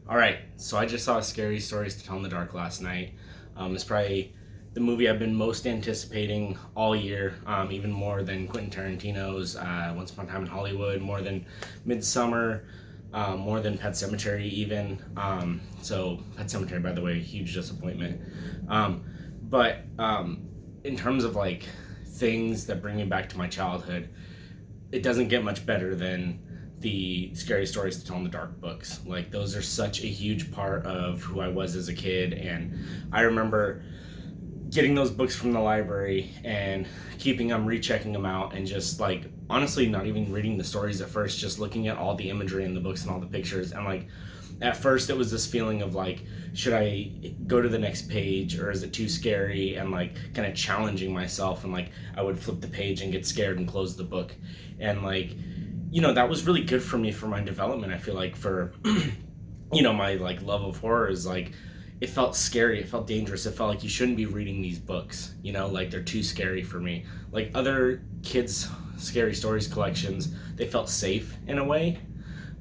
All right, so I just saw Scary Stories to Tell in the Dark last night. It's probably the movie I've been most anticipating all year, even more than Quentin Tarantino's Once Upon a Time in Hollywood, more than Midsummer, more than Pet Cemetery, even. So, Pet Cemetery, by the way, huge disappointment. But in terms of like things that bring me back to my childhood, it doesn't get much better than the Scary Stories to Tell in the Dark books. Like, those are such a huge part of who I was as a kid. And I remember getting those books from the library and keeping them, rechecking them out, and just like honestly not even reading the stories at first, just looking at all the imagery in the books and all the pictures. And like, at first it was this feeling of like, should I go to the next page or is it too scary, and like kind of challenging myself, and like I would flip the page and get scared and close the book. And like, that was really good for me for my development. I feel like for my like love of horror is like, it felt scary, it felt dangerous, it felt like you shouldn't be reading these books, like they're too scary for me. Like other kids scary stories collections, they felt safe in a way,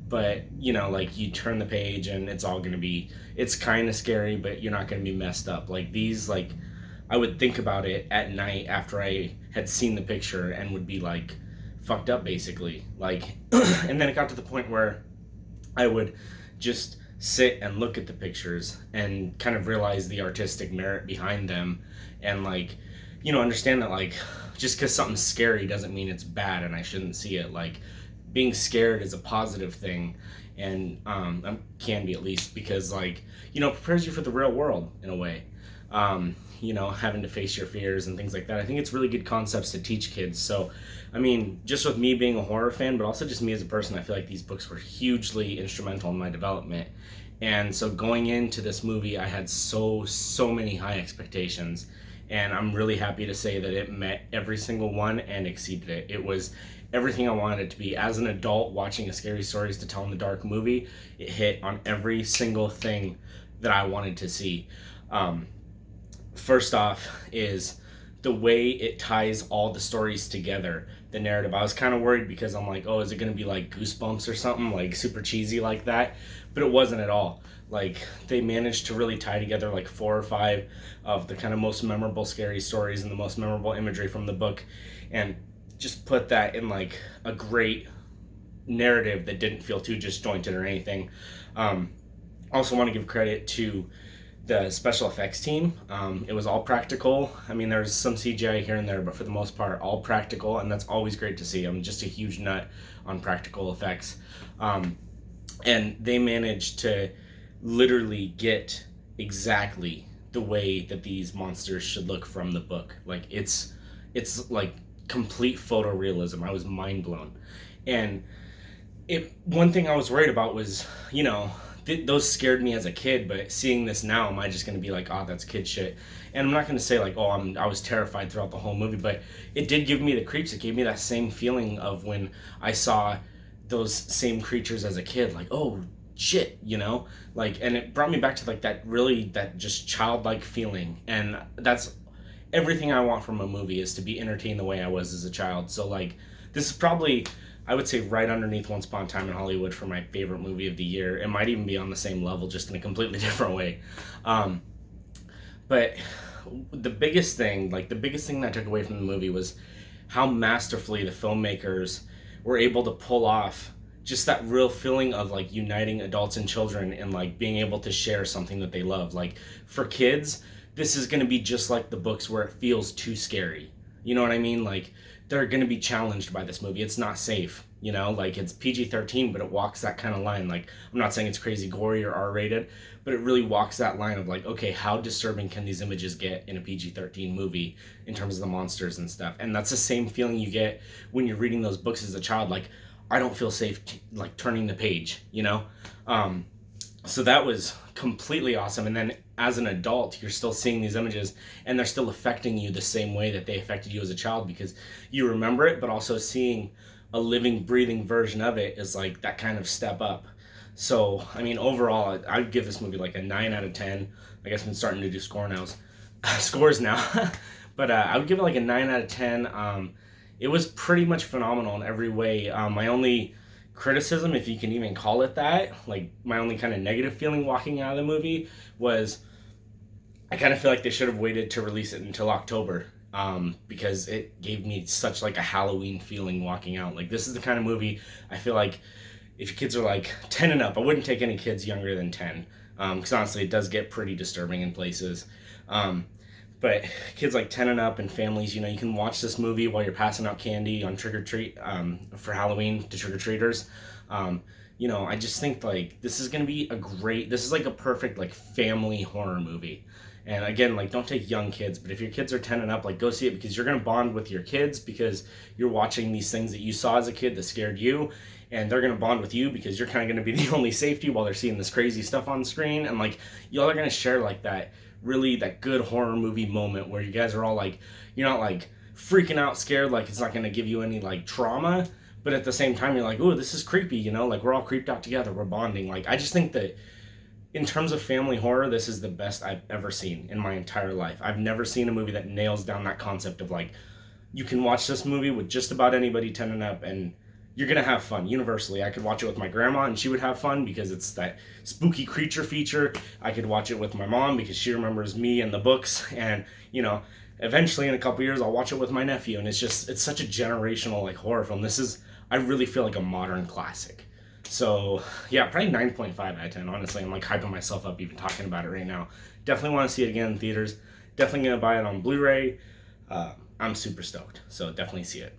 but like you turn the page and it's kind of scary, but you're not going to be messed up. Like these, like I would think about it at night after I had seen the picture and would be like fucked up basically, like and then it got to the point where I would just sit and look at the pictures and kind of realize the artistic merit behind them, and like understand that like just because something's scary doesn't mean it's bad and I shouldn't see it. Like being scared is a positive thing, and can be, at least, because like prepares you for the real world in a way. Having to face your fears and things like that. I think it's really good concepts to teach kids. So, I mean, just with me being a horror fan, but also just me as a person, I feel like these books were hugely instrumental in my development. And so going into this movie, I had so many high expectations. And I'm really happy to say that it met every single one and exceeded it. It was everything I wanted it to be. As an adult watching a Scary Stories to Tell in the Dark movie, it hit on every single thing that I wanted to see. First off is the way it ties all the stories together, the narrative. I was kind of worried because I'm like, oh, is it going to be like Goosebumps or something, like super cheesy like that? But it wasn't at all. Like, they managed to really tie together like 4 or 5 of the kind of most memorable scary stories and the most memorable imagery from the book, and just put that in like a great narrative that didn't feel too disjointed or anything. Also want to give credit to the special effects team. It was all practical. I mean, there's some CGI here and there, but for the most part, all practical, and that's always great to see. I'm just a huge nut on practical effects. And they managed to literally get exactly the way that these monsters should look from the book. Like, it's like complete photorealism. I was mind blown. And one thing I was worried about was, those scared me as a kid, but seeing this now, am I just going to be like, oh, that's kid shit? And I'm not going to say like, oh, I was terrified throughout the whole movie, but it did give me the creeps. It gave me that same feeling of when I saw those same creatures as a kid, like, oh shit, like, and it brought me back to like that just childlike feeling. And that's everything I want from a movie, is to be entertained the way I was as a child. So like, this is probably, I would say, right underneath Once Upon a Time in Hollywood for my favorite movie of the year. It might even be on the same level, just in a completely different way. But the biggest thing that I took away from the movie was how masterfully the filmmakers were able to pull off just that real feeling of like uniting adults and children, and like being able to share something that they love. Like, for kids, this is going to be just like the books, where it feels too scary. You know what I mean? Like, they're going to be challenged by this movie. It's not safe, like, it's PG-13, but it walks that kind of line. Like, I'm not saying it's crazy gory or R-rated, but it really walks that line of like, okay, how disturbing can these images get in a PG-13 movie in terms of the monsters and stuff? And that's the same feeling you get when you're reading those books as a child. Like, I don't feel safe like turning the page, so that was completely awesome. And then as an adult, you're still seeing these images, and they're still affecting you the same way that they affected you as a child, because you remember it, but also seeing a living, breathing version of it is like that kind of step up. So, I mean, overall, I'd give this movie like a 9 out of 10. I guess I'm starting to do scores now. But I would give it like a 9 out of 10. It was pretty much phenomenal in every way. My only criticism, if you can even call it that, like my only kind of negative feeling walking out of the movie was I kind of feel like they should have waited to release it until October, because it gave me such like a Halloween feeling walking out. Like this is the kind of movie I feel like if your kids are like 10 and up, I wouldn't take any kids younger than 10, because honestly it does get pretty disturbing in places. But kids like 10 and up and families, you can watch this movie while you're passing out candy on trick or treat, for Halloween to trick or treaters. I just think like this is gonna be this is like a perfect like family horror movie. And again, like don't take young kids, but if your kids are 10 and up, like go see it, because you're gonna bond with your kids because you're watching these things that you saw as a kid that scared you, and they're gonna bond with you because you're kind of gonna be the only safety while they're seeing this crazy stuff on screen, and like y'all are gonna share like that good horror movie moment where you guys are all like, you're not like freaking out scared, like it's not gonna give you any like trauma, but at the same time you're like, oh, this is creepy, like we're all creeped out together, we're bonding. Like I just think that in terms of family horror, this is the best I've ever seen in my entire life. I've never seen a movie that nails down that concept of like, you can watch this movie with just about anybody 10 and up and you're gonna have fun universally. I could watch it with my grandma and she would have fun because it's that spooky creature feature. I could watch it with my mom because she remembers me and the books, and eventually in a couple years I'll watch it with my nephew, and it's such a generational like horror film. I really feel like a modern classic. So yeah, probably 9.5 out of 10. Honestly, I'm like hyping myself up even talking about it right now. Definitely want to see it again in theaters. Definitely gonna buy it on Blu-ray. I'm super stoked. So definitely see it.